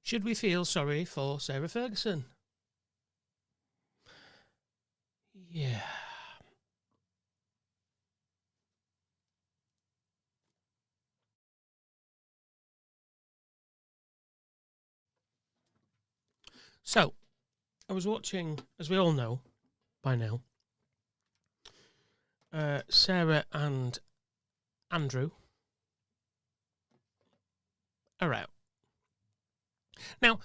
Should we feel sorry for Sarah Ferguson? Yeah. So, I was watching, as we all know by now, Sarah and Andrew are out. Now,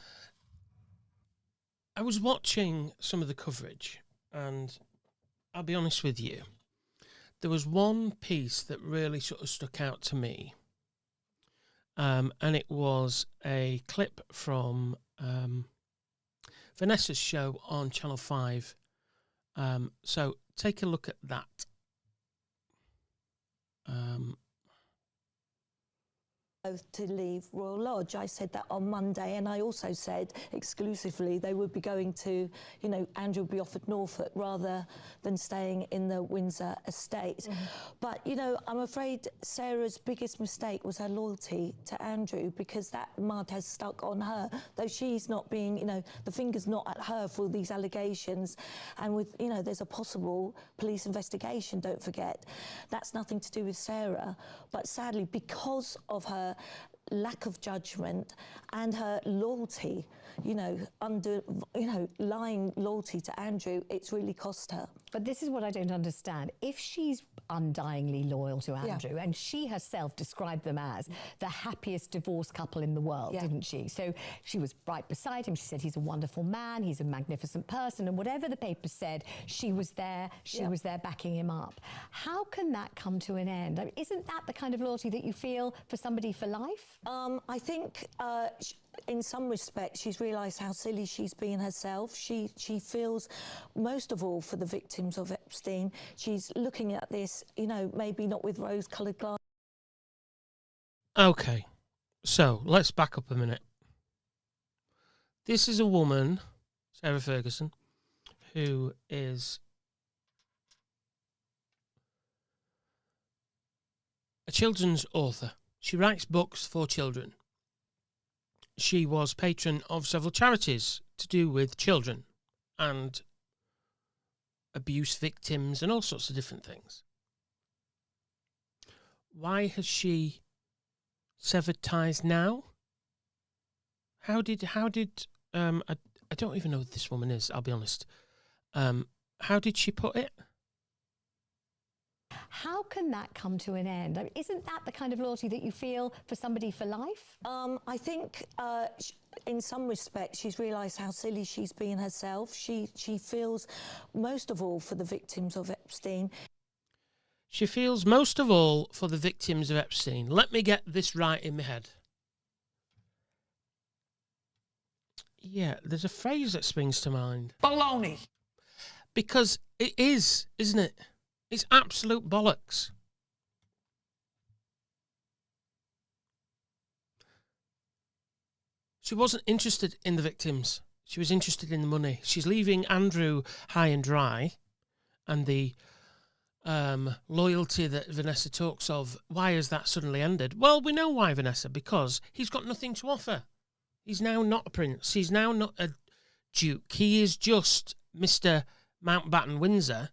I was watching some of the coverage, and I'll be honest with you, there was one piece that really sort of stuck out to me, and it was a clip from Vanessa's show on Channel 5. So take a look at that. To leave Royal Lodge. I said that on Monday, and I also said exclusively they would be going to, Andrew would be offered Norfolk rather than staying in the Windsor estate. But, I'm afraid Sarah's biggest mistake was her loyalty to Andrew, because that mud has stuck on her, though she's not being, the finger's not at her for these allegations. And with, there's a possible police investigation, don't forget. That's nothing to do with Sarah. But sadly, because of her lack of judgment and her loyalty, lying loyalty to Andrew, it's really cost her. But this is what I don't understand. If she's undyingly loyal to Andrew, and she herself described them as the happiest divorced couple in the world, didn't she? So she was right beside him. She said he's a wonderful man, he's a magnificent person, and whatever the paper said, she was there. She was there backing him up. How can that come to an end? I mean, isn't that the kind of loyalty that you feel for somebody for life? I think in some respects she's realised how silly she's been herself. She feels, most of all, for the victims of Epstein. She's looking at this, maybe not with rose-coloured glasses. Okay, so let's back up a minute. This is a woman, Sarah Ferguson, who is a children's author. She writes books for children. She was patron of several charities to do with children and abuse victims and all sorts of different things. Why has she severed ties now? How did I don't even know who this woman is, I'll be honest. How did she put it? How can that come to an end? I mean, isn't that the kind of loyalty that you feel for somebody for life? I think in some respects she's realised how silly she's been herself. She feels, most of all, for the victims of Epstein. She feels most of all for the victims of Epstein. Let me get this right in my head. Yeah, there's a phrase that springs to mind. Baloney. Because it is, isn't it? It's absolute bollocks. She wasn't interested in the victims. She was interested in the money. She's leaving Andrew high and dry, and the loyalty that Vanessa talks of, why has that suddenly ended? Well, we know why, Vanessa, because he's got nothing to offer. He's now not a prince. He's now not a duke. He is just Mr. Mountbatten-Windsor.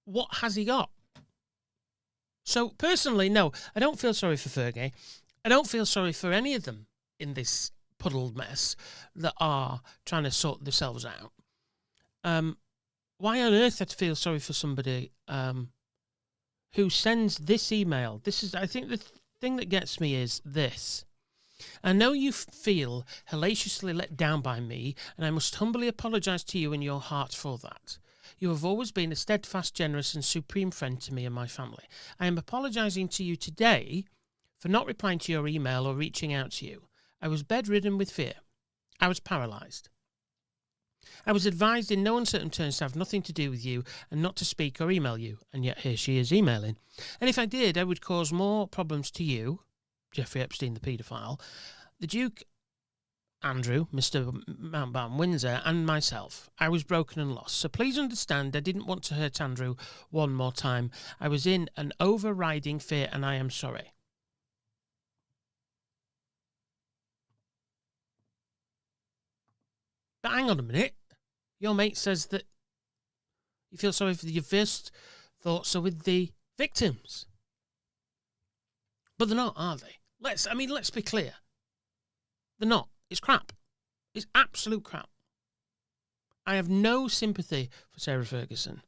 What has he got? So, personally, no, I don't feel sorry for Fergie. I don't feel sorry for any of them in this puddled mess that are trying to sort themselves out. Why on earth I'd feel sorry for somebody who sends this email? This is, I think the thing that gets me is this. I know you feel hellaciously let down by me, and I must humbly apologise to you in your heart for that. You have always been a steadfast, generous and supreme friend to me and my family. I am apologising to you today for not replying to your email or reaching out to you. I was bedridden with fear. I was paralysed. I was advised in no uncertain terms to have nothing to do with you and not to speak or email you, and yet here she is emailing. And if I did, I would cause more problems to you, Jeffrey Epstein, the paedophile, the Duke, Andrew, Mr. Mountbatten-Windsor, and myself. I was broken and lost. So please understand, I didn't want to hurt Andrew one more time. I was in an overriding fear, and I am sorry. But hang on a minute. Your mate says that you feel sorry for your first thoughts are with the victims. But they're not, are they? Let's be clear. They're not. It's crap. It's absolute crap. I have no sympathy for Sarah Ferguson.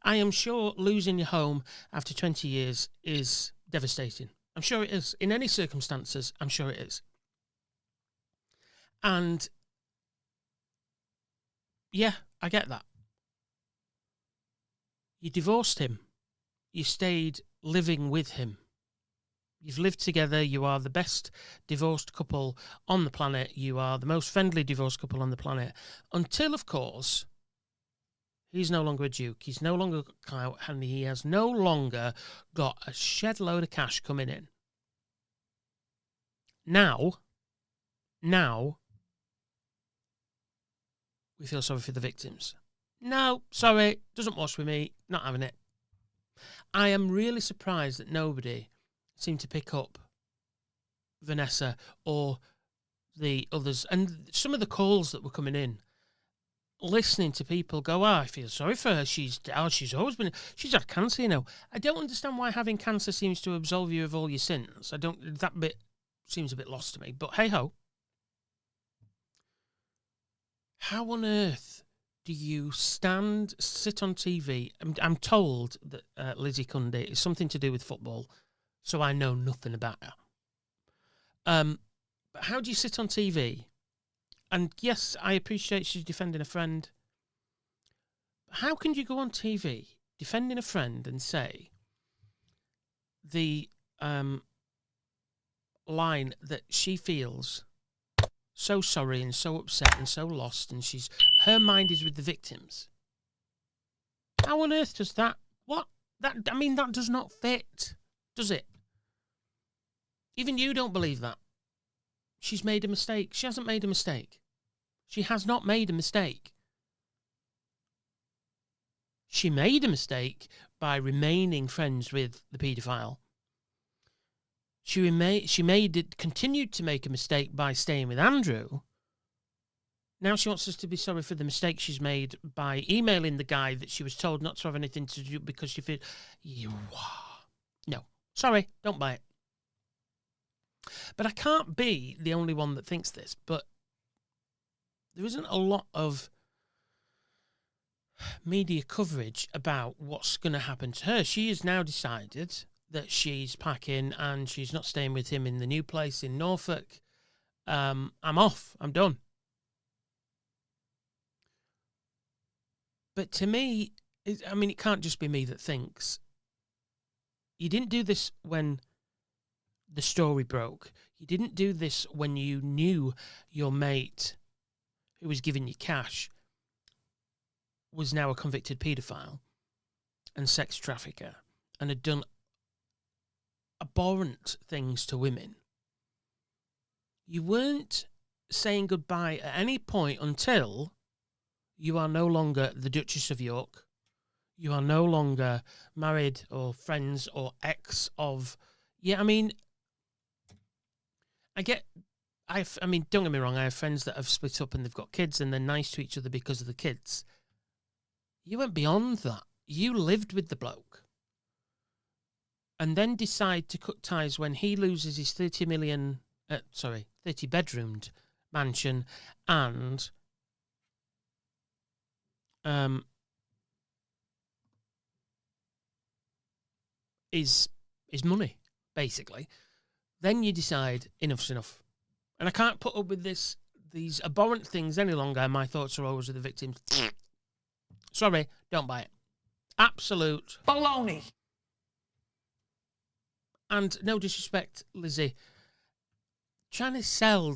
I am sure losing your home after 20 years is devastating. I'm sure it is. In any circumstances, I'm sure it is. And yeah, I get that. You divorced him. You stayed living with him. You've lived together. You are the best divorced couple on the planet. You are the most friendly divorced couple on the planet. Until, of course, he's no longer a duke. He's no longer got clout, and he has no longer got a shed load of cash coming in. Now, we feel sorry for the victims. No, sorry, doesn't wash with me, not having it. I am really surprised that nobody seemed to pick up Vanessa or the others. And some of the calls that were coming in, listening to people go, I feel sorry for her. She's had cancer, you know. I don't understand why having cancer seems to absolve you of all your sins. That bit seems a bit lost to me, but hey-ho. How on earth do you sit on TV? I'm told that Lizzie Cundy is something to do with football, so I know nothing about her. But how do you sit on TV? And yes, I appreciate she's defending a friend. But how can you go on TV defending a friend and say the line that she feels so sorry and so upset and so lost, and her mind is with the victims? How on earth does that? That does not fit, does it? Even you don't believe that. She's made a mistake. She hasn't made a mistake. She has not made a mistake. She made a mistake by remaining friends with the paedophile. She continued to make a mistake by staying with Andrew. Now she wants us to be sorry for the mistake she's made by emailing the guy that she was told not to have anything to do because she feels... No. Sorry, don't buy it. But I can't be the only one that thinks this, but there isn't a lot of media coverage about what's going to happen to her. She has now decided that she's packing and she's not staying with him in the new place in Norfolk. I'm off. I'm done. But to me, it can't just be me that thinks. You didn't do this when the story broke. You didn't do this when you knew your mate who was giving you cash was now a convicted paedophile and sex trafficker and had done abhorrent things to women. You weren't saying goodbye at any point until you are no longer the Duchess of York. You are no longer married or friends or ex of... Yeah, don't get me wrong, I have friends that have split up and they've got kids and they're nice to each other because of the kids. You went beyond that. You lived with the bloke. And then decide to cut ties when he loses his 30-bedroomed mansion and is money, basically. Then you decide enough's enough. And I can't put up with these abhorrent things any longer. My thoughts are always with the victims. Sorry, don't buy it. Absolute baloney. And no disrespect, Lizzie, trying to sell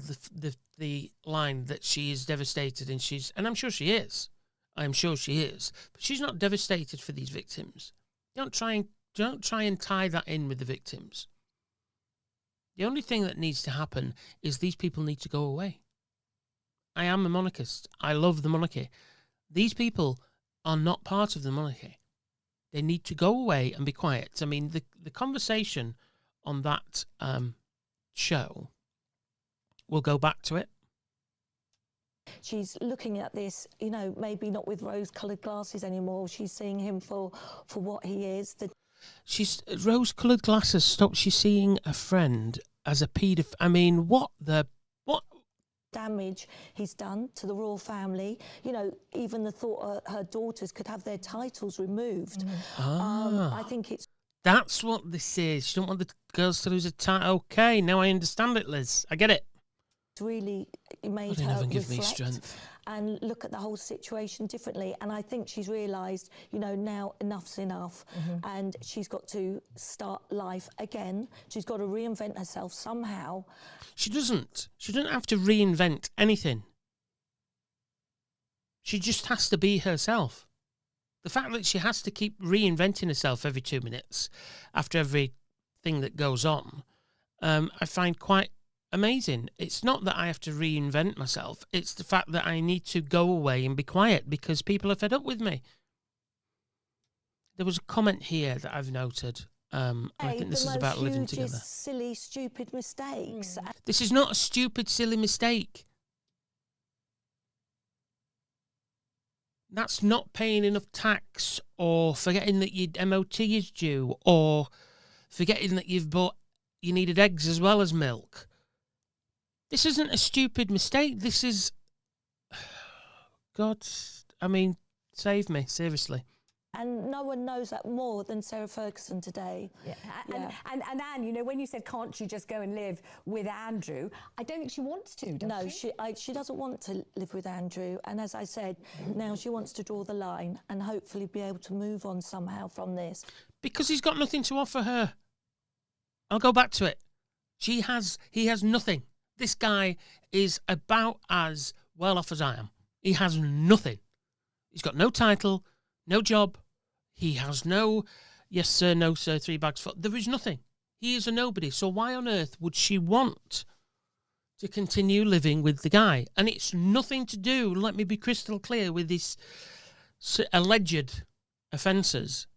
the line that she is devastated and I'm sure she is. I'm sure she is. But she's not devastated for these victims. Don't try and tie that in with the victims. The only thing that needs to happen is these people need to go away. I am a monarchist. I love the monarchy. These people are not part of the monarchy. They need to go away and be quiet. The conversation on that show, we'll go back to it. she's looking at this, you know, maybe not with rose-coloured glasses anymore. She's seeing him for what he is. She's rose-coloured glasses stops she seeing a friend as a paedophile. I mean, what? Damage he's done to the royal family. You know, even the thought her daughters could have their titles removed. I think that's what this is. She don't want the girls to lose a title. Okay, now I understand it, Liz. I get it. Really made her reflect and look at the whole situation differently. And I think she's realised, you know, now enough's enough, and she's got to start life again. She's got to reinvent herself somehow. She doesn't. She doesn't have to reinvent anything. She just has to be herself. The fact that she has to keep reinventing herself every 2 minutes after every thing that goes on, I find quite amazing. It's not that I have to reinvent myself. It's the fact that I need to go away and be quiet because people are fed up with me. There was a comment here that I've noted. And I think this is about living together. Silly, stupid mistakes. This is not a stupid, silly mistake. That's not paying enough tax, or forgetting that your MOT is due, or forgetting that you needed eggs as well as milk. This isn't a stupid mistake. This is... God, I mean, save me, seriously. And no one knows that more than Sarah Ferguson today. Yeah. And Anne, you know, when you said, can't she just go and live with Andrew, I don't think she wants to, does she? No, she doesn't want to live with Andrew. And as I said, now she wants to draw the line and hopefully be able to move on somehow from this. Because he's got nothing to offer her. I'll go back to it. He has nothing. This guy is about as well off as I am. He has nothing. He's got no title, no job. He has no, yes sir, no sir, 3 bags full. There is nothing. He is a nobody. So why on earth would she want to continue living with the guy? And it's nothing to do, let me be crystal clear, with his alleged offences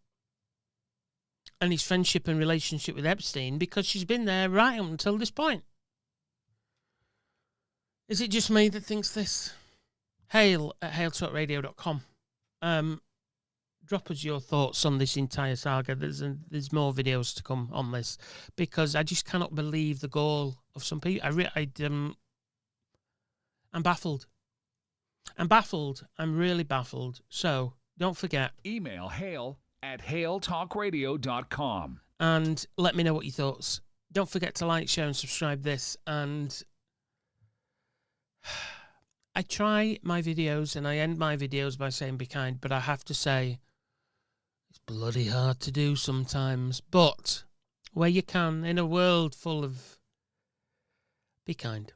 and his friendship and relationship with Epstein, because she's been there right up until this point. Is it just me that thinks this? hail@hailtalkradio.com. Drop us your thoughts on this entire saga. There's more videos to come on this, because I just cannot believe the gall of some people. I'm baffled. I'm really baffled. So don't forget. Email hail@hailtalkradio.com. And let me know what your thoughts. Don't forget to like, share and subscribe this. And I try my videos and I end my videos by saying be kind, but I have to say it's bloody hard to do sometimes. But where you can, in a world full of... be kind.